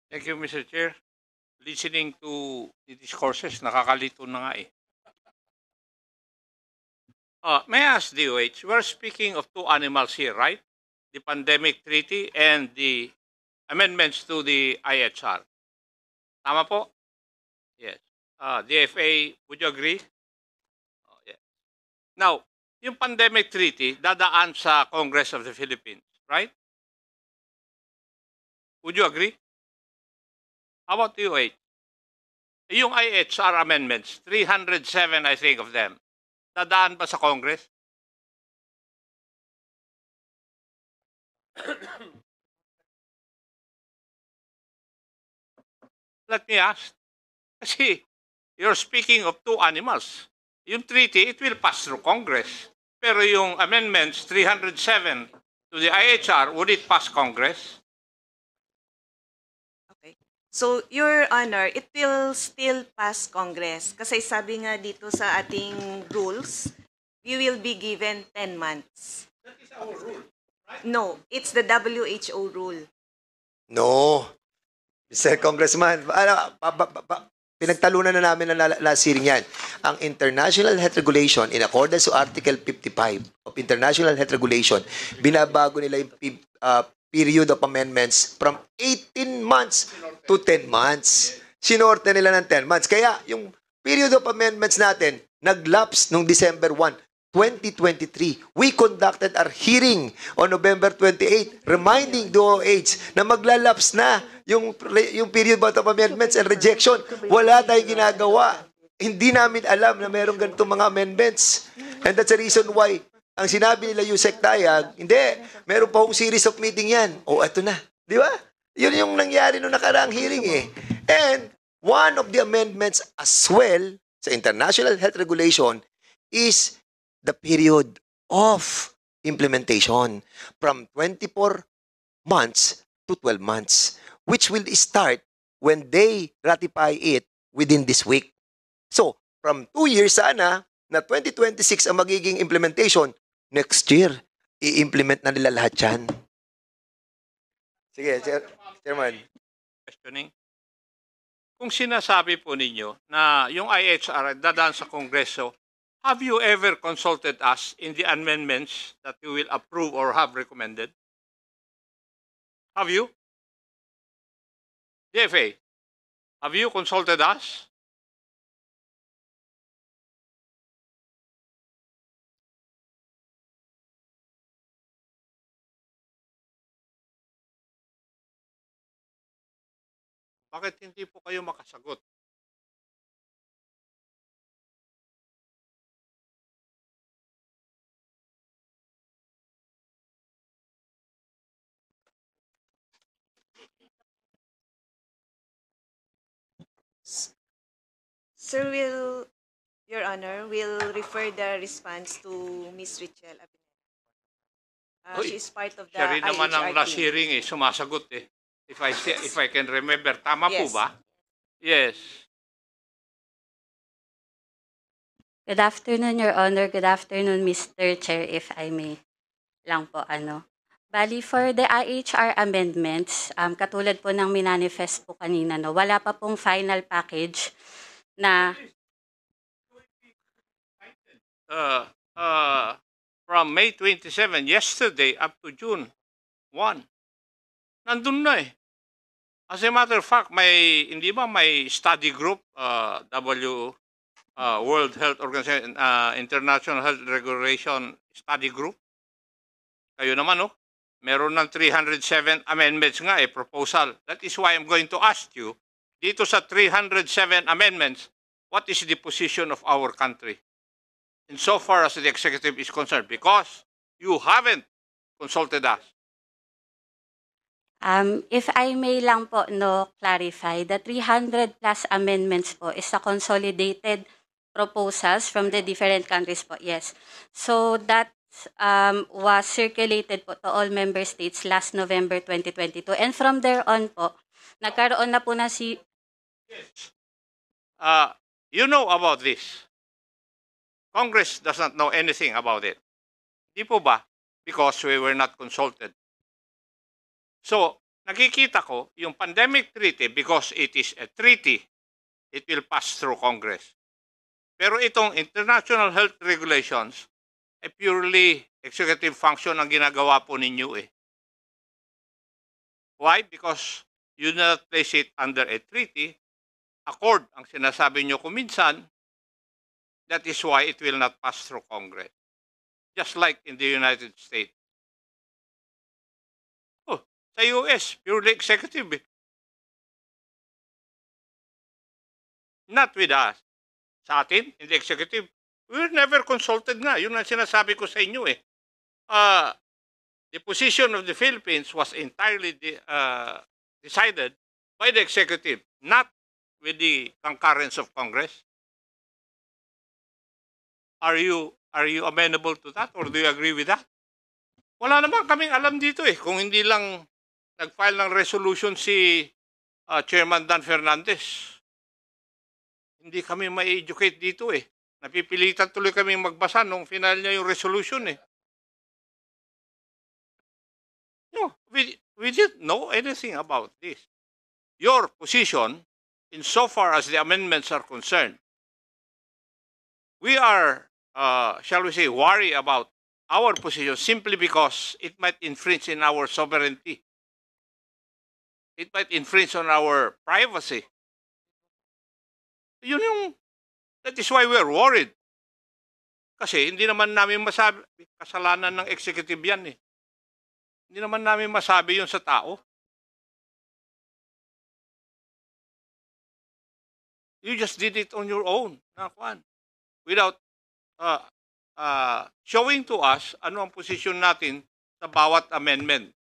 Thank you, Mr. Chair. Listening to the discourses, nakakalito na nga eh. May I ask DOH, we're speaking of two animals here, right? The pandemic treaty and the amendments to the IHR. Tama po? Yes. DFA, would you agree? Yeah. Now, yung pandemic treaty, dadaan sa Congress of the Philippines, right? Would you agree? How about DOH? Yung IHR amendments, 307 I think of them, dadaan ba sa Congress? Let me ask. Kasi you're speaking of two animals. Yung treaty, it will pass through Congress. Pero yung amendments, 307 to the IHR, would it pass Congress? Okay. So, Your Honor, it will still pass Congress. Kasi sabi nga dito sa ating rules, we will be given 10 months. That is our rule, right? No, it's the WHO rule. No. Mr. Congressman, pinagtalunan na namin na last hearing yan. Ang International Health Regulation, in accordance to Article 55 of International Health Regulation, binabago nila yung period of amendments from 18 months to 10 months. Sinorte nila ng 10 months. Kaya yung period of amendments natin, nag-lapse noong December 1, 2023. We conducted our hearing on November 28, reminding DOH na maglalapse na yung period of amendments and rejection. Wala tayong ginagawa. Hindi namin alam na mayroong ganitong mga amendments. And that's the reason why ang sinabi nila Yusek Tayag, hindi, meron pa akong series of meeting yan. O, eto na. Di ba? Yun yung nangyari noong nakaraang hearing eh. And one of the amendments as well sa International Health Regulation is the period of implementation from 24 months to 12 months, which will start when they ratify it within this week. So, from 2 years sana, na 2026 ang magiging implementation, next year, i-implement na nila lahat yan. Sige, Chairman. Questioning. Kung sinasabi po ninyo na yung IHR dadaan sa Kongreso, have you ever consulted us in the amendments that you will approve or have recommended? Have you? DFA, have you consulted us? Bakit hindi po kayo makasagot? Sir, Your Honor, will refer the response to Ms. Richelle Abinera. Uy, She is part of the Siya rin naman ang IHR last team. hearing sumasagot eh. If I can remember, tama po Yes. ba? Yes. Good afternoon, Your Honor. Good afternoon, Mr. Chair, if I may lang po Bali, for the IHR amendments, katulad po ng minanifest po kanina, no, wala pa pong final package na From May 27, yesterday, up to June 1, nandun na eh. As a matter of fact, hindi ba may study group, World Health Organization, International Health Regulation Study Group? Kayo naman, no? Meron ng 307 amendments nga proposal. That is why I'm going to ask you, dito sa 307 amendments, what is the position of our country? In so far as the executive is concerned, because you haven't consulted us. if I may lang po clarify, the 300 plus amendments po is a consolidated proposals from the different countries po. Yes. So that was circulated po to all member states last November 2022. And from there on po, nagkaroon na po na You know about this. Congress does not know anything about it. Di po ba? Because we were not consulted. So, nakikita ko yung pandemic treaty, because it is a treaty, it will pass through Congress. Pero itong international health regulations ay purely executive function ang ginagawa po ninyo eh. Why? Because you do not place it under a treaty. Accord ang sinasabi nyo kuminsan. That is why it will not pass through Congress. Just like in the United States. Oh, sa US, purely executive eh. Not with us. Sa atin, in the executive, we were never consulted nga. Yun ang sinasabi ko sa inyo eh. The position of the Philippines was entirely decided by the executive, not with the concurrence of Congress. Are you amenable to that, or do you agree with that? Wala naman kaming alam dito eh, kung hindi lang nag-file ng resolution si Chairman Dan Fernandez. Hindi kami ma-educate dito eh. Napipilitan tuloy kami magbasa nung final niya yung resolution eh. No, we didn't know anything about this. Your position, insofar as the amendments are concerned, we are, shall we say, worried about our position simply because it might infringe in our sovereignty. It might infringe on our privacy. Yun yung, that is why we are worried. Kasi hindi naman namin masabi, kasalanan ng executive yan eh. Hindi naman namin masabi yun sa tao. You just did it on your own, Juan, without showing to us ano ang posisyon natin sa bawat amendment.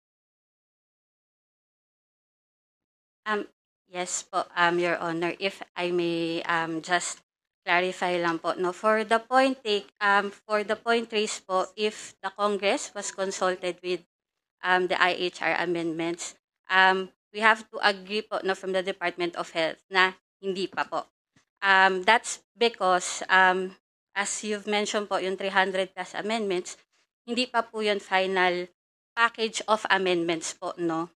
Yes po, Your Honor. If I may just clarify lang po, no, for the point raised po, if the Congress was consulted with the IHR amendments, we have to agree po, no, from the Department of Health na hindi pa po. That's because as you've mentioned po, yung 300 plus amendments, hindi pa po yung final package of amendments po, no.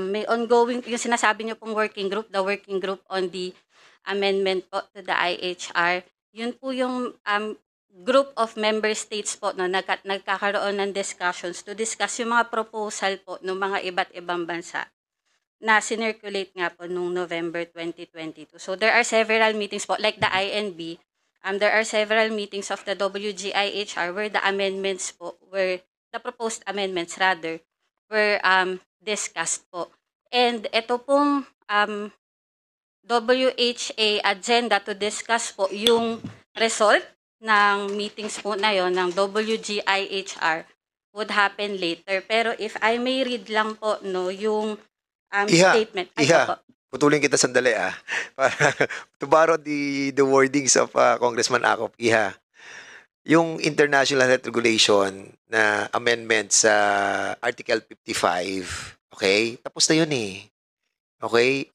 May ongoing, yung sinasabi niyo pong working group, the working group on the amendment po to the IHR, yun po yung group of member states po, no, nagkakaroon ng discussions to discuss yung mga proposal po ng mga iba't ibang bansa na sinirculate nga po noong November 2022. So there are several meetings po, like the INB, there are several meetings of the WGIHR where the amendments po, where the proposed amendments rather, were discussed po. And ito pong WHA agenda to discuss po yung result ng meetings po na yon ng WGIHR would happen later. Pero if I may read lang po, no, yung statement. Putulin kita sandali para to borrow the wordings of Congressman Acop. Yung International Health Regulation na amendment sa Article 55, okay? Tapos na yun eh. Okay?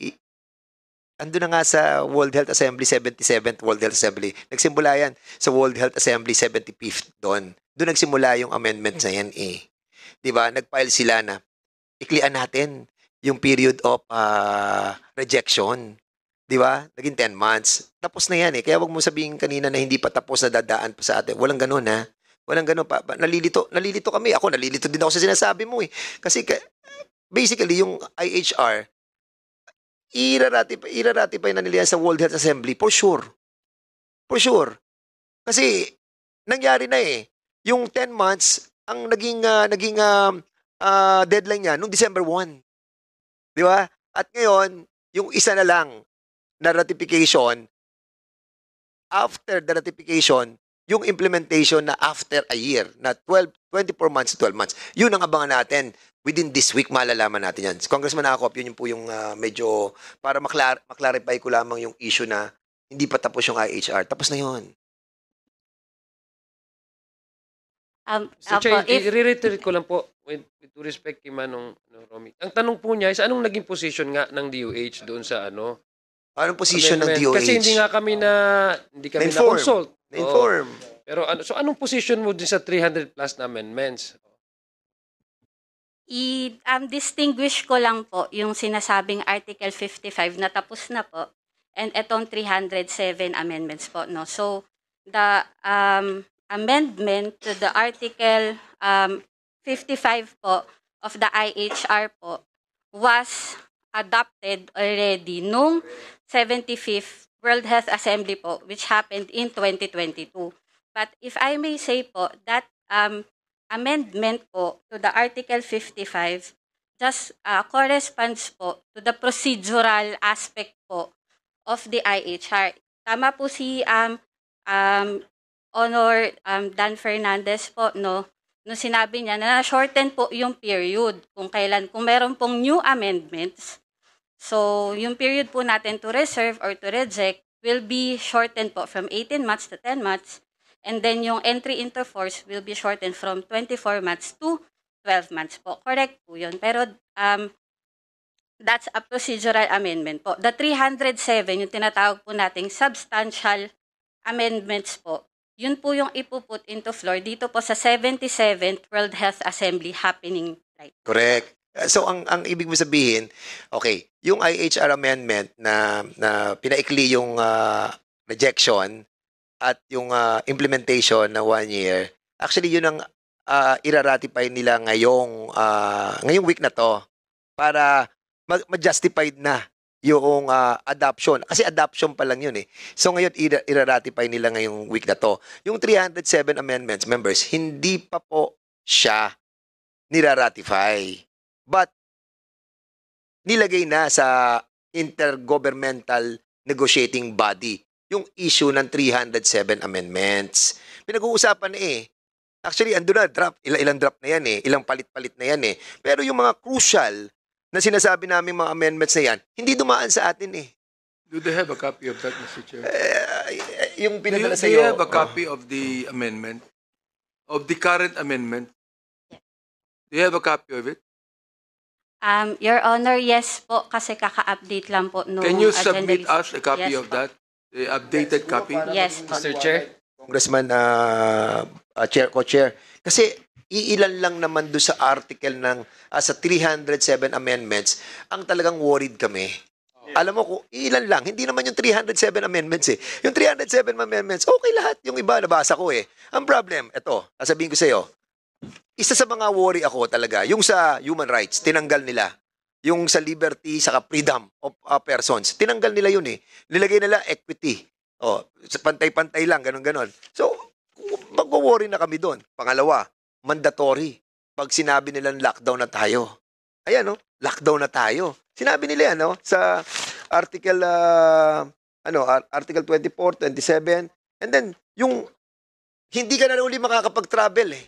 Ando na nga sa World Health Assembly, 77th World Health Assembly. Nagsimula yan sa World Health Assembly, 75th doon. Doon nagsimula yung amendments na yan eh. Diba? Nag-file sila na iklian natin yung period of rejection. Di ba? Naging 10 months. Tapos na yan eh. Kaya wag mo sabihin kanina na hindi pa tapos na dadaan pa sa atin. Walang ganun ha. Walang ganun pa. Nalilito kami. Ako, nalilito din ako sa sinasabi mo eh. Kasi basically, yung IHR, i-ratify na nila yan sa World Health Assembly. For sure. For sure. Kasi, nangyari na eh. Yung 10 months, ang naging deadline niya, nung December 1. Di ba? At ngayon, yung isa na lang, na ratification, after the ratification, yung implementation na after a year, na 24 months to 12 months. Yun ang abangan natin. Within this week, malalaman natin yan. Congressman Acop, yun po yung medyo, para maklarify ko lamang yung issue na hindi pa tapos yung IHR. Tapos na yun. Mr. Chair, i-reiterate ko lang po with respect kay Manong Romy. Ang tanong po niya is anong naging position nga ng DOH doon sa Anong position ng DOH? Kasi hindi kami na-consult. Na-inform. Pero so anong position mo din sa 300 plus na amendments? distinguish ko lang po yung sinasabing Article 55 na tapos na po and etong 307 amendments po, no? So, the amendment to the Article 55 po of the IHR po was adopted already nung 75th World Health Assembly po, which happened in 2022. But if I may say po, that amendment po to the Article 55 just corresponds po to the procedural aspect po of the IHR. Tama po si Honor Dan Fernandez po, no? No, sinabi niya na shorten po yung period kung meron pong new amendments. So, yung period po natin to reserve or to reject will be shortened po from 18 months to 10 months. And then yung entry into force will be shortened from 24 months to 12 months po. Correct po yun. Pero that's a procedural amendment po. The 307, yung tinatawag po nating substantial amendments po, yun po yung ipuput into floor dito po sa 77th World Health Assembly happening right. Correct. So ang ibig mo sabihin, okay, yung IHR amendment na pinaikli yung rejection at yung implementation na 1 year, actually yun ang iraratify nila ngayong week na to para ma-justified na yung adoption. Kasi adoption pa lang yun eh. So ngayon, iraratify nila ngayong week na to. Yung 307 amendments, members, hindi pa po siya niraratify. But, nilagay na sa intergovernmental negotiating body yung issue ng 307 amendments. Pinag-uusapan na eh. Actually, ando na, draft. Ilang draft na yan eh. Ilang palit-palit na yan eh. Pero yung mga crucial na sinasabi namin mga amendments na yan, hindi dumaan sa atin eh. Do they have a copy of that, Mr. Chair? Yung Do pinadala you sa'yo. have a copy of the amendment? Of the current amendment? Do you have a copy of it? Your Honor, yes po, kasi kaka-update lang po nung Can you agenda submit list. us a copy Yes of po. that? The updated copy? Yes po. Mr. Chair? Congressman, Chair, Co-Chair. Kasi iilan lang naman doon sa article ng sa 307 amendments ang talagang worried kami. Alam mo ko, ilan lang. Hindi naman yung 307 amendments eh. Yung 307 amendments, okay lahat. Yung iba, nabasa ko eh. Ang problem, eto, sasabihin ko sa iyo, isa sa mga worry ako talaga, yung sa human rights, tinanggal nila. Yung sa liberty, saka freedom of persons, tinanggal nila yun eh. Nilagay nila equity. Pantay-pantay lang, ganon-ganon. So, mag-worry na kami doon. Pangalawa, mandatory. Pag sinabi nilang lockdown na tayo. Ayan, no? Lockdown na tayo. Sinabi nila yan, no? Sa article, article 24, 27. And then, yung hindi ka na uli makakapag-travel eh.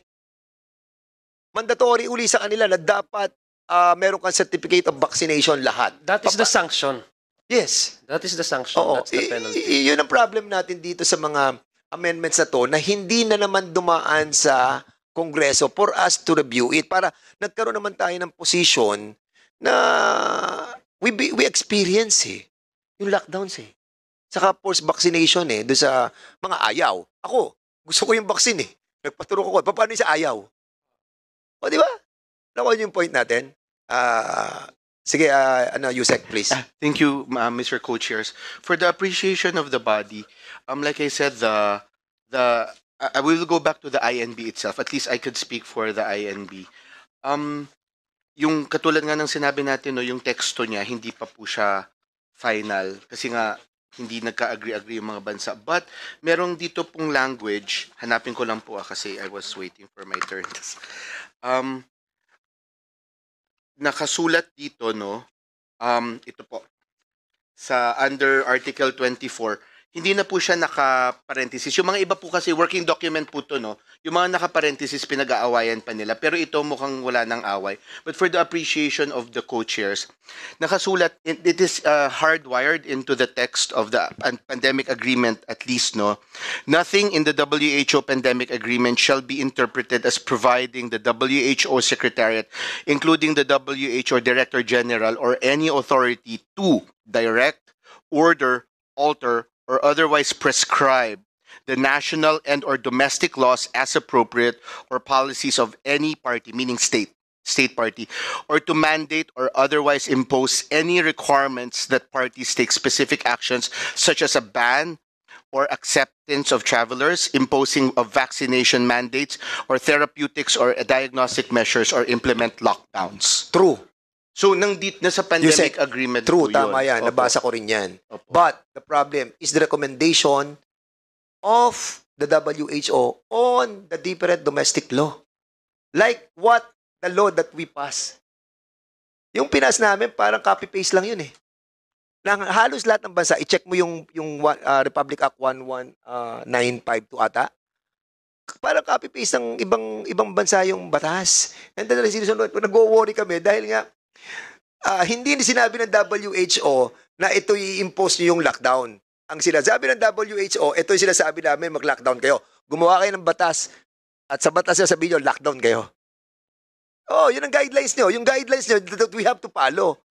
Mandatory uli sa kanila na dapat meron kang certificate of vaccination lahat. That is the sanction. Yes. That is the sanction. Oo. That's the penalty. Yun ang problem natin dito sa mga amendments na to na hindi na naman dumaan sa Kongreso for us to review it. Para nagkaroon naman tayo ng position na we experience eh. Yung lockdowns eh. Saka forced vaccination eh. Doon sa mga ayaw. Ako, gusto ko yung vaccine eh. Nagpaturo ko. Paano yung sa ayaw? O, di ba? Nakuha yung point natin. Sige, Yusek, please. Thank you, Mr. Co-Chairs. For the appreciation of the body, like I said, I will go back to the INB itself. At least I could speak for the INB. Yung katulad nga ng sinabi natin, no, yung teksto niya, hindi pa po siya final. Kasi nga, hindi nagka-agree-agree yung mga bansa. But, merong dito pong language, hanapin ko lang po kasi I was waiting for my turn. Nakasulat dito, no, ito po, sa under Article 24, hindi na po siya naka-parenthesis. Yung mga iba po kasi, working document po to, no, yung mga naka-parenthesis, pinag-aawayan pa nila. Pero ito mukhang wala ng away. But for the appreciation of the co-chairs, nakasulat, it is hardwired into the text of the pandemic agreement, at least, no. Nothing in the WHO pandemic agreement shall be interpreted as providing the WHO Secretariat, including the WHO Director General or any authority to direct, order, alter, or otherwise prescribe the national and or domestic laws as appropriate or policies of any party, meaning state. state party, or to mandate or otherwise impose any requirements that parties take specific actions such as a ban or acceptance of travelers, imposing of vaccination mandates or therapeutics or diagnostic measures, or implement lockdowns. True. So nasa pandemic Yusek, agreement True, po yun. tama yan. Opo. Nabasa ko rin yan. Opo. But the problem is the recommendation of the WHO on the different domestic law. Like what the law that we pass. Yung pinas namin, parang copy-paste lang yun eh. Halos lahat ng bansa, i-check mo yung Republic Act 11952 ata. Parang copy-paste ng ibang bansa yung batas. And then, nag-worry kami dahil nga, hindi sinabi ng WHO na ito i-impose nyo yung lockdown. Ang sinasabi ng WHO, ito yung sinasabi namin, mag-lockdown kayo. Gumawa kayo ng batas at sa batas na sabihin nyo, lockdown kayo. Oh, yun ang guidelines nyo. Yung guidelines nyo that we have to follow.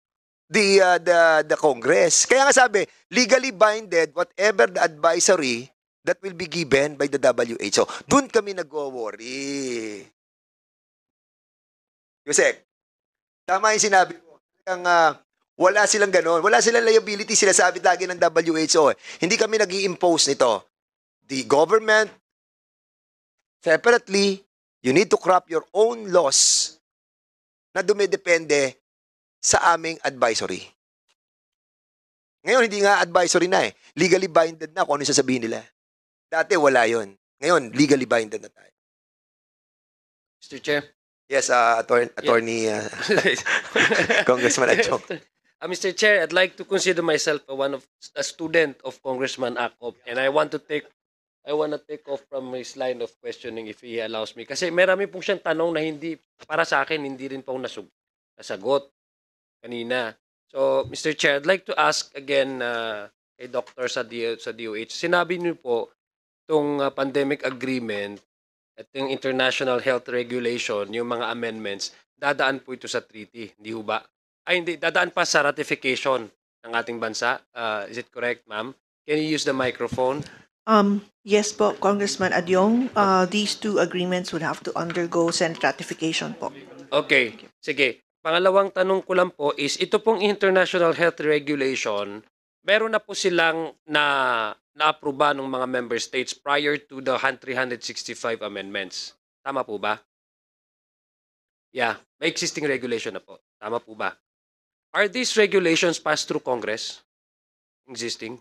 The Congress. Kaya nga sabi, legally binded, whatever the advisory that will be given by the WHO. Doon kami nag-worry. Yusek, tama yung sinabi mo. Wala silang ganon. Wala silang liability. Sila sabi lagi ng WHO. Hindi kami nag-i-impose nito. The government, separately, you need to craft your own laws na dumidepende sa aming advisory. Ngayon, hindi nga advisory na eh. Legally binded na kung ano sasabihin nila. Dati, wala yon. Ngayon, legally binded na tayo. Mr. Chair. Yes, Attorney Congressman Adjong. Mr. Chair, I'd like to consider myself a student of Congressman Acop, and I want to take off from his line of questioning if he allows me. Kasi marami pong siyang tanong na hindi, para sa akin, hindi rin po nasagot kanina. So, Mr. Chair, I'd like to ask again kay Dr. sa DOH. Sinabi niyo po itong pandemic agreement at yung international health regulation, yung mga amendments, dadaan po ito sa treaty. Hindi ho ba? Ay, hindi. Dadaan pa sa ratification ng ating bansa. Is it correct, ma'am? Can you use the microphone? Yes po, Congressman Adyong. These two agreements would have to undergo Senate ratification po. Okay. Sige. Pangalawang tanong ko lang po is, ito pong international health regulation, meron na po silang na-aproba ng mga member states prior to the 365 amendments. Tama po ba? Yeah. May existing regulation na po. Tama po ba? Are these regulations passed through Congress? Existing?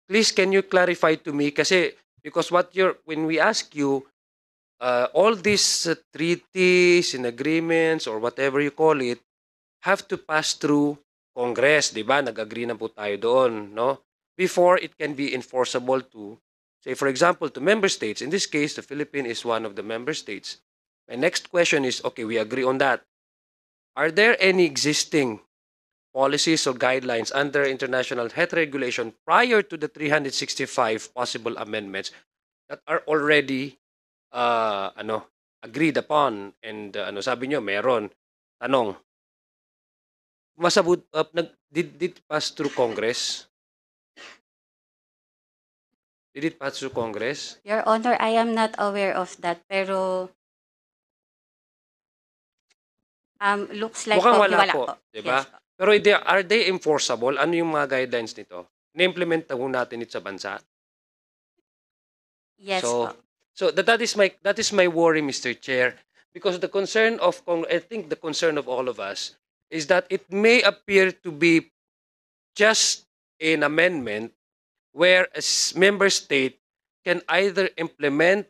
Please, can you clarify to me? Kasi, because when we ask you, all these treaties and agreements or whatever you call it have to pass through Congress, di ba? Nag-agree na po tayo doon, no? Before it can be enforceable to, say for example, to member states. In this case, the Philippines is one of the member states. My next question is, okay, we agree on that. Are there any existing policies or guidelines under international health regulation prior to the 365 possible amendments that are already agreed upon? And sabi nyo, meron. Tanong, did it pass through Congress? Did it pass through Congress? Your Honor, I am not aware of that, pero looks like Mukhang po, wala po, diba? Yes po. Pero are they enforceable? Ano yung mga guidelines nito? Na-implement na natin ito sa bansa? Yes po. So that is my worry, Mr. Chair, because the concern of I think the concern of all of us is that it may appear to be just an amendment where a member state can either implement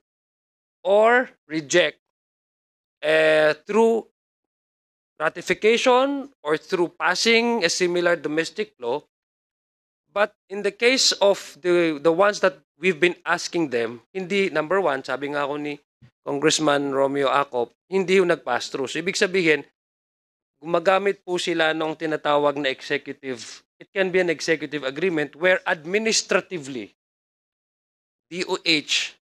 or reject through ratification or through passing a similar domestic law. But in the case of the ones that we've been asking them, hindi, number one, sabi nga ako ni Congressman Romeo Acop, hindi yung nag-pass through. So, ibig sabihin, gumagamit po sila ng tinatawag na executive, it can be an executive agreement where administratively, DOH,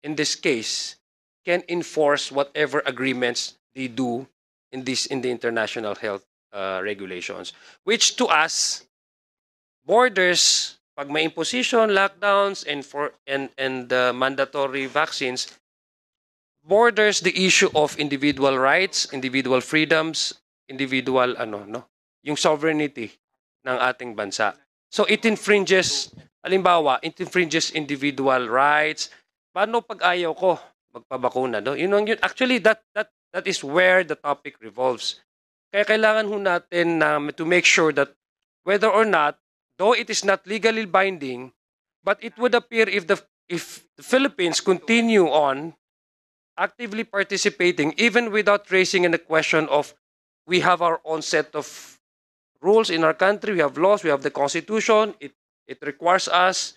in this case, can enforce whatever agreements they do in the international health regulations, which to us borders pag may imposition, lockdowns, and mandatory vaccines, borders the issue of individual rights, individual freedoms, individual yung sovereignty ng ating bansa. So it infringes, halimbawa, it infringes individual rights. Paano pag ayaw ko magpabakuna, no? Actually that is where the topic revolves. Kaya kailangan ho natin to make sure that whether or not, though it is not legally binding, but it would appear if the Philippines continue on actively participating, even without raising the question of we have our own set of rules in our country, we have laws, we have the Constitution, it requires us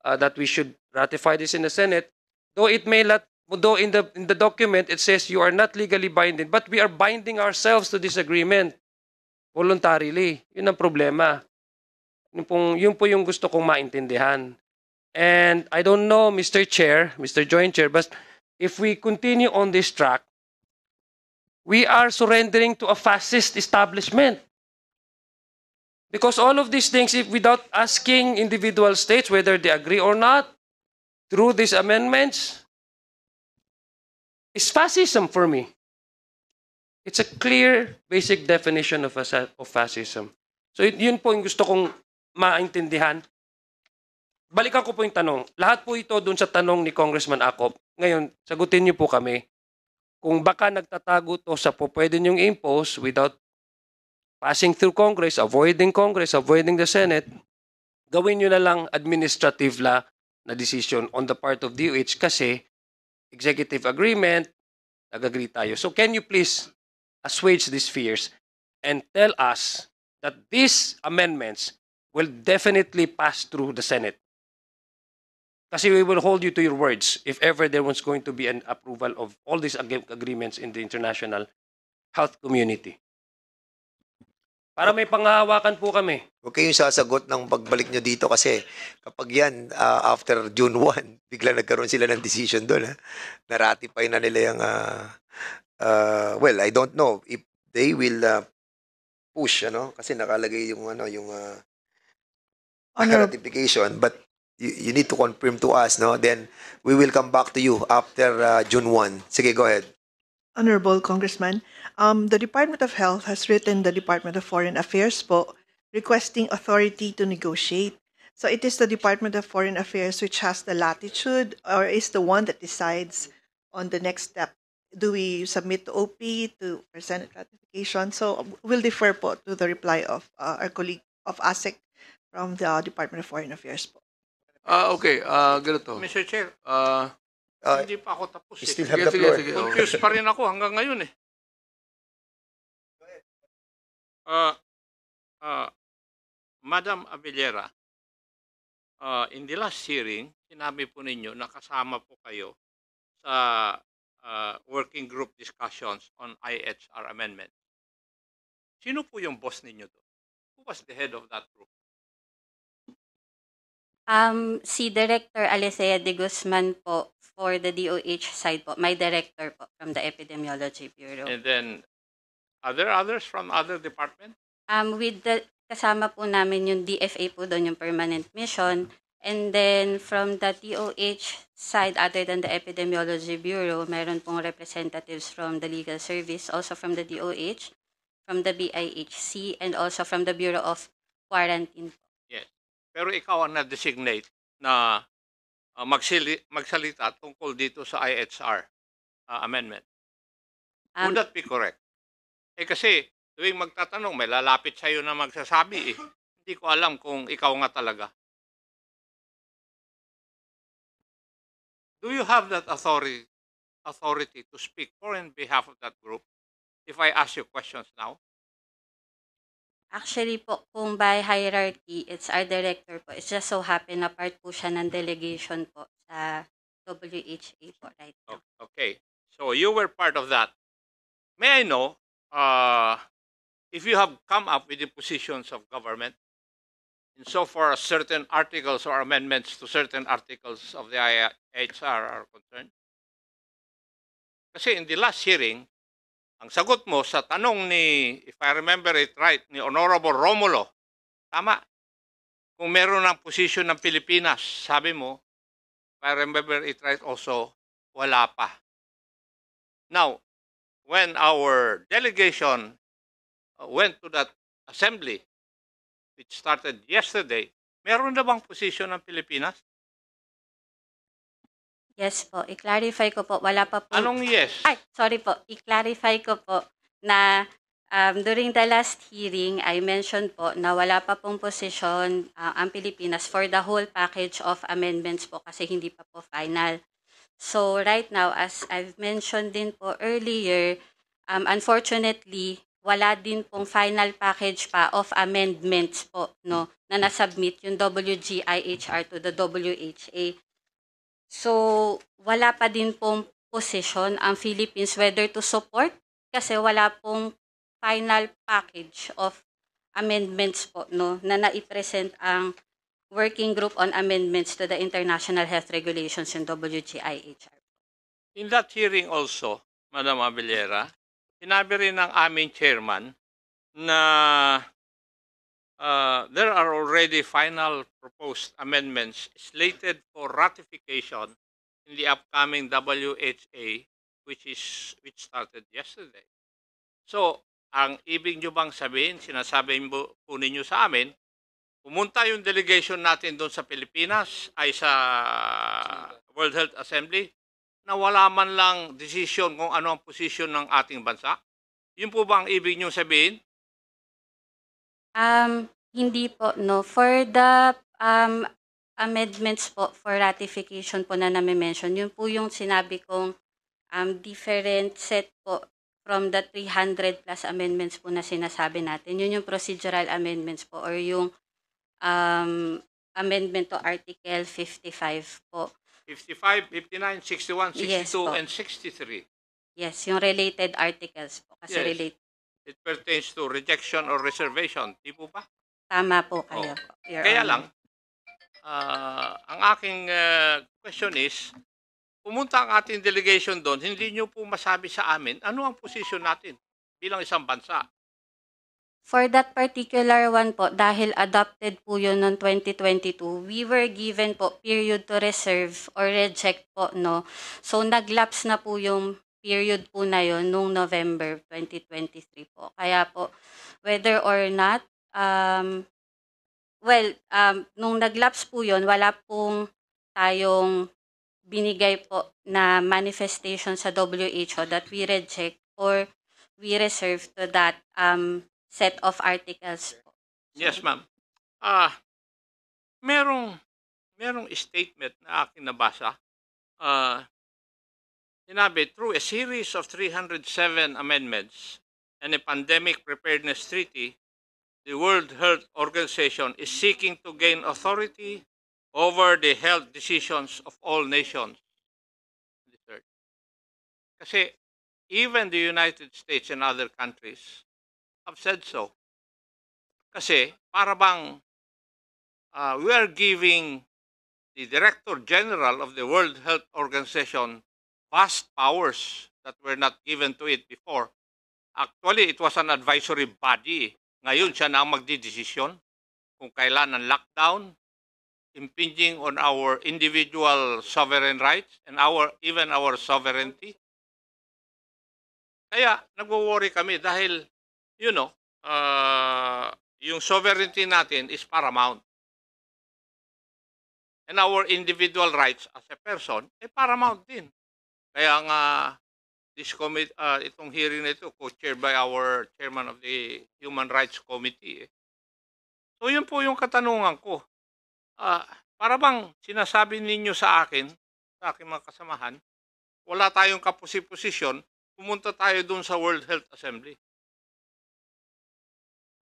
that we should ratify this in the Senate, though it may not, though in the document it says you are not legally binding, but we are binding ourselves to this agreement voluntarily. Yun ang problema. Yun po yung gusto kong maintindihan. And I don't know, Mr. Chair, Mr. Joint Chair, but if we continue on this track, we are surrendering to a fascist establishment. Because all of these things, if without asking individual states whether they agree or not, through these amendments, is fascism for me. It's a clear, basic definition of fascism. So yun po yung gusto kong maintindihan. Balikan ko po yung tanong. Lahat po ito dun sa tanong ni Congressman Acop. Ngayon, sagutin niyo po kami. Kung baka nagtatago to sa po pwede niyong impose without passing through Congress, avoiding the Senate, gawin niyo na lang administrative law na decision on the part of DOH kasi executive agreement, nag-agree tayo. So can you please assuage these fears and tell us that these amendments will definitely pass through the Senate? Kasi we will hold you to your words if ever there was going to be an approval of all these agreements in the international health community. Para may panghahawakan po kami. Huwag kayong sasagot ng pagbalik nyo dito kasi kapag yan, after June 1, bigla nagkaroon sila ng decision doon. Na-ratify na nila yung, well, I don't know if they will push, kasi nakalagay yung, ratification, but you need to confirm to us, no? Then we will come back to you after June 1. Sige, go ahead. Honorable Congressman, the Department of Health has written the Department of Foreign Affairs po requesting authority to negotiate. So it is the Department of Foreign Affairs which has the latitude or is the one that decides on the next step. Do we submit to OP to present ratification? So we'll defer po to the reply of our colleague of ASEC from the Department of Foreign Affairs po. Okay, ganito. Mr. Chair, hindi pa ako tapos. You still have the floor. Confused pa rin ako hanggang ngayon eh. Madam Abellera, in the last hearing, sinabi po ninyo na kasama po kayo sa working group discussions on IHR amendment. Sino po yung boss ninyo doon? Who was the head of that group? Si Director Alicea de Guzman po for the DOH side po, my director po from the Epidemiology Bureau. And then, are there others from other departments? Kasama po namin yung DFA po doon, yung permanent mission. And then from the DOH side, other than the Epidemiology Bureau, meron pong representatives from the Legal Service, also from the DOH, from the BIHC, and also from the Bureau of Quarantine. Yes. Pero ikaw ang na-designate na magsalita tungkol dito sa IHR amendment. Would that be correct? Kasi tuwing magtatanong, may lalapit sa'yo na magsasabi eh. Hindi ko alam kung ikaw nga talaga. Do you have that authority to speak for in behalf of that group? If I ask you questions now? Actually po, kung by hierarchy, it's our director po. It's just so happen na part po siya ng delegation po sa WHA po right now. Okay. So you were part of that. May I know if you have come up with the positions of government insofar as certain articles or amendments to certain articles of the IHR are concerned? Kasi in the last hearing, ang sagot mo sa tanong ni, if I remember it right, ni Honorable Romulo, tama, kung meron ng position ng Pilipinas, sabi mo, if I remember it right also, wala pa. Now, when our delegation went to that assembly, which started yesterday, meron na bang position ng Pilipinas? Yes po, i-clarify ko po, wala pa po. Anong yes? Ay, sorry po, i-clarify ko po na during the last hearing, I mentioned po na wala pa pong posisyon ang Pilipinas for the whole package of amendments po kasi hindi pa po final. So right now, as I've mentioned din po earlier, unfortunately, wala din pong final package pa of amendments po no, na nasubmit yung WGIHR to the WHA. So wala pa din pong position ang Philippines whether to support kasi wala pong final package of amendments po no na naipresent ang Working Group on Amendments to the International Health Regulations in WGIHR. In that hearing also, Madam Abellera, sinabi rin ng aming chairman na there are already final proposed amendments slated for ratification in the upcoming WHA which started yesterday. So, ang ibig nyo bang sabihin, sinasabi po ninyo sa amin, pumunta yung delegation natin doon sa Pilipinas ay sa World Health Assembly na wala man lang decision kung ano ang posisyon ng ating bansa? Yun po ba ang ibig nyo sabihin? Hindi po, no. For the amendments po for ratification po na nami-mention, yun po yung sinabi kong different set po from the 300 plus amendments po na sinasabi natin. Yun yung procedural amendments po or yung amendment to Article 55 po. 55, 59, 61, 62, Yes po. and 63. Yes, yung related articles po. Kasi Yes. relate. It pertains to rejection or reservation. Di po ba? Tama po kayo. po, Your Kaya Honor. lang, ang aking question is, pumunta ang ating delegation doon, hindi nyo po masabi sa amin ano ang posisyon natin bilang isang bansa. For that particular one po, dahil adopted po yun noong 2022, we were given po period to reserve or reject po, no? So, naglapse na po yung period po na yun noong November 2023 po. Kaya po, whether or not, nung naglapse po yun, wala pong tayong binigay po na manifestation sa WHO that we reject or we reserve to that set of articles po. Yes, ma'am. Merong statement na aking nabasa. Sinabi, through a series of 307 amendments and a pandemic preparedness treaty, the World Health Organization is seeking to gain authority over the health decisions of all nations. Kasi even the United States and other countries have said so. Kasi para bang we are giving the Director General of the World Health Organization vast powers that were not given to it before. Actually, it was an advisory body. Ngayon, siya na ang magdidesisyon kung kailan ang lockdown, impinging on our individual sovereign rights and even our sovereignty. Kaya, nagwo-worry kami dahil, yung sovereignty natin is paramount. And our individual rights as a person, paramount din. Kaya nga, itong hearing na ito, co-chaired by our chairman of the Human Rights Committee. So, yun po yung katanungan ko. Para bang sinasabi ninyo sa akin, sa aking mga kasamahan, wala tayong kaposisyon, pumunta tayo dun sa World Health Assembly.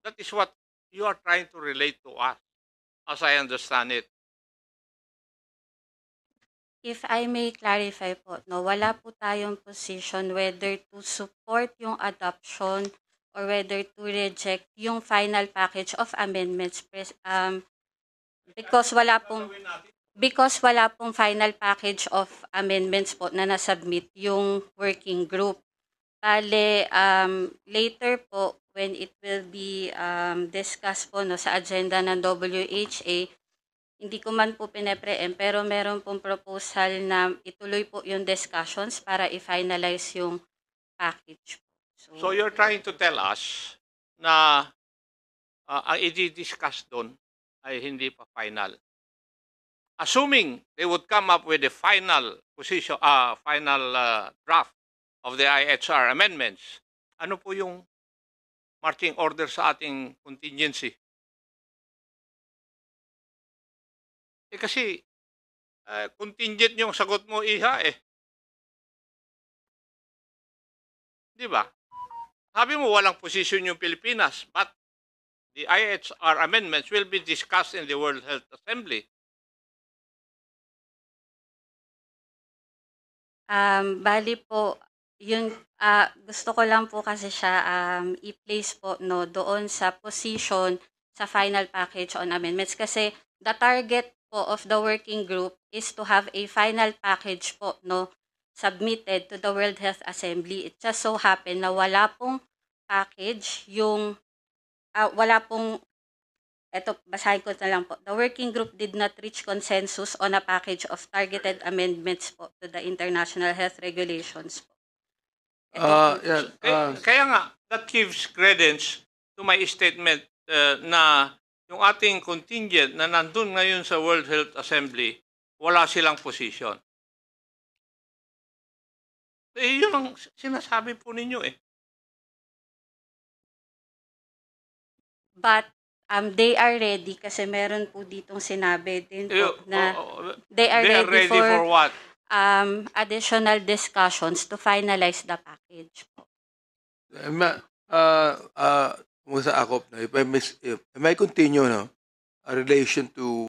That is what you are trying to relate to us, as I understand it. If I may clarify po, no, wala po tayong position whether to support yung adoption or whether to reject yung final package of amendments because wala pong final package of amendments po na nasubmit yung working group. Bale, later po, when it will be discussed po no, sa agenda ng WHA, hindi ko man po pine-preempt, pero meron pong proposal na ituloy po yung discussions para i-finalize yung package. So you're trying to tell us na ang i-discuss doon ay hindi pa final. Assuming they would come up with a final position, final draft of the IHR amendments, ano po yung marching order sa ating contingency? Kasi contingent yung sagot mo, Iha eh. Di ba? Sabi mo walang position yung Pilipinas, but the IHR amendments will be discussed in the World Health Assembly. Bali po, yun, gusto ko lang po kasi siya i-place po no, doon sa position sa final package on amendments kasi the target po of the working group is to have a final package po no, submitted to the World Health Assembly. It just so happen na wala pong package yung wala pong eto, basahin ko na lang po. The working group did not reach consensus on a package of targeted amendments po to the international health regulations po. Kaya nga, that gives credence to my statement na yung ating contingent na nandun ngayon sa World Health Assembly, wala silang position. Yun ang sinasabi po ninyo eh. But they are ready kasi meron po ditong sinabi din po na they are ready for what? Additional discussions to finalize the package po. Sa akop na, if I continue, no, a relation to